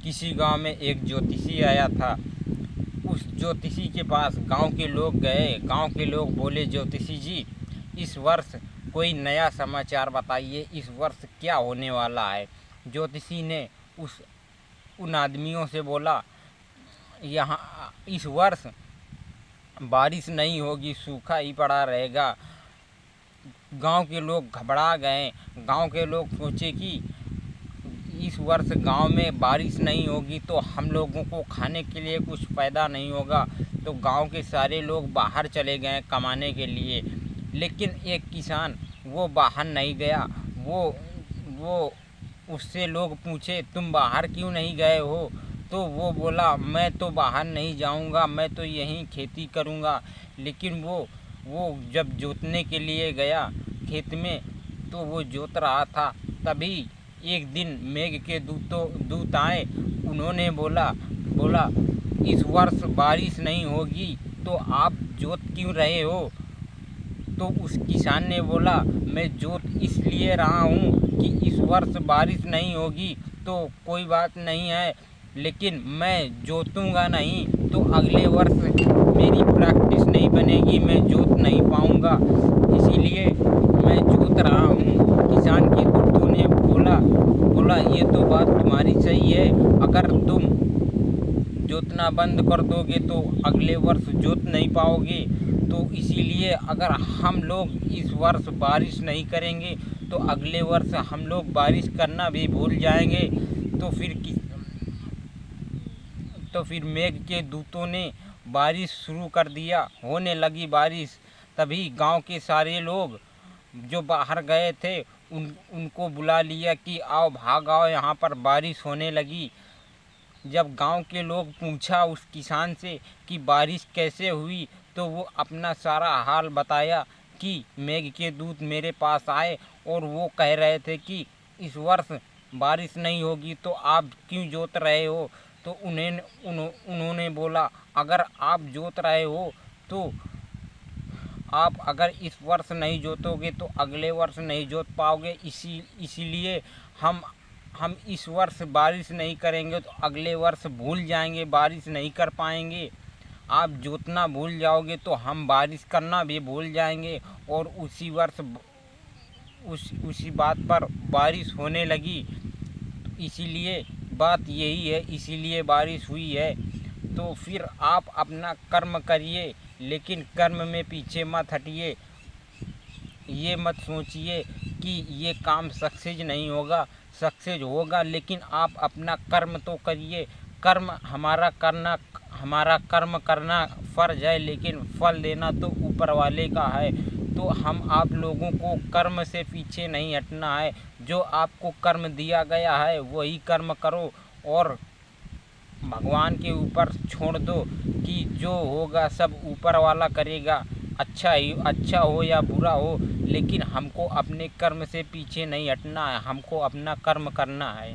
किसी गांव में एक ज्योतिषी आया था। उस ज्योतिषी के पास गांव के लोग गए। गांव के लोग बोले, ज्योतिषी जी, इस वर्ष कोई नया समाचार बताइए, इस वर्ष क्या होने वाला है। ज्योतिषी ने उन आदमियों से बोला, यहाँ इस वर्ष बारिश नहीं होगी, सूखा ही पड़ा रहेगा। गांव के लोग घबरा गए। गांव के लोग सोचे कि इस वर्ष गांव में बारिश नहीं होगी तो हम लोगों को खाने के लिए कुछ पैदा नहीं होगा। तो गांव के सारे लोग बाहर चले गए कमाने के लिए। लेकिन एक किसान वो बाहर नहीं गया। वो उससे लोग पूछे, तुम बाहर क्यों नहीं गए हो? तो वो बोला, मैं तो बाहर नहीं जाऊंगा, मैं तो यहीं खेती करूंगा। लेकिन वो जब जोतने के लिए गया खेत में, तो वो जोत रहा था। तभी एक दिन मेघ के दूत आए। उन्होंने बोला, इस वर्ष बारिश नहीं होगी तो आप जोत क्यों रहे हो? तो उस किसान ने बोला, मैं जोत इसलिए रहा हूँ कि इस वर्ष बारिश नहीं होगी तो कोई बात नहीं है, लेकिन मैं जोतूंगा नहीं तो अगले वर्ष मेरी प्रैक्टिस नहीं बनेगी, मैं जोत नहीं पाऊंगा, इसीलिए मैं जोत रहा हूँ। किसान के दूतों ने बोला, ये तो बात तुम्हारी सही है। अगर तुम जोतना बंद कर दोगे तो अगले वर्ष जोत नहीं पाओगे। तो इसीलिए अगर हम लोग इस वर्ष बारिश नहीं करेंगे तो अगले वर्ष हम लोग बारिश करना भी भूल जाएंगे। तो फिर मेघ के दूतों ने बारिश शुरू कर दिया। होने लगी बारिश। तभी गांव के सारे लोग जो बाहर गए थे उनको बुला लिया कि आओ, भाग आओ, यहाँ पर बारिश होने लगी। जब गांव के लोग पूछा उस किसान से कि बारिश कैसे हुई, तो वो अपना सारा हाल बताया कि मेघ के दूत मेरे पास आए और वो कह रहे थे कि इस वर्ष बारिश नहीं होगी तो आप क्यों जोत रहे हो? तो उन्होंने बोला, अगर आप जोत रहे हो तो आप अगर इस वर्ष नहीं जोतोगे तो अगले वर्ष नहीं जोत पाओगे। इसीलिए हम इस वर्ष बारिश नहीं करेंगे तो अगले वर्ष भूल जाएंगे, बारिश नहीं कर पाएंगे। आप जोतना भूल जाओगे तो हम बारिश करना भी भूल जाएंगे। और उसी वर्ष उसी बात पर बारिश होने लगी। इसीलिए बात यही है, इसीलिए बारिश हुई है। तो फिर आप अपना कर्म करिए, लेकिन कर्म में पीछे मत हटिए। ये मत सोचिए कि ये काम सक्सेस नहीं होगा, सक्सेस होगा, लेकिन आप अपना कर्म तो करिए। हमारा कर्म करना फ़र्ज है, लेकिन फल देना तो ऊपर वाले का है। तो हम आप लोगों को कर्म से पीछे नहीं हटना है। जो आपको कर्म दिया गया है वही कर्म करो और भगवान के ऊपर छोड़ दो कि जो होगा सब ऊपर वाला करेगा। अच्छा हो या बुरा हो, लेकिन हमको अपने कर्म से पीछे नहीं हटना है, हमको अपना कर्म करना है।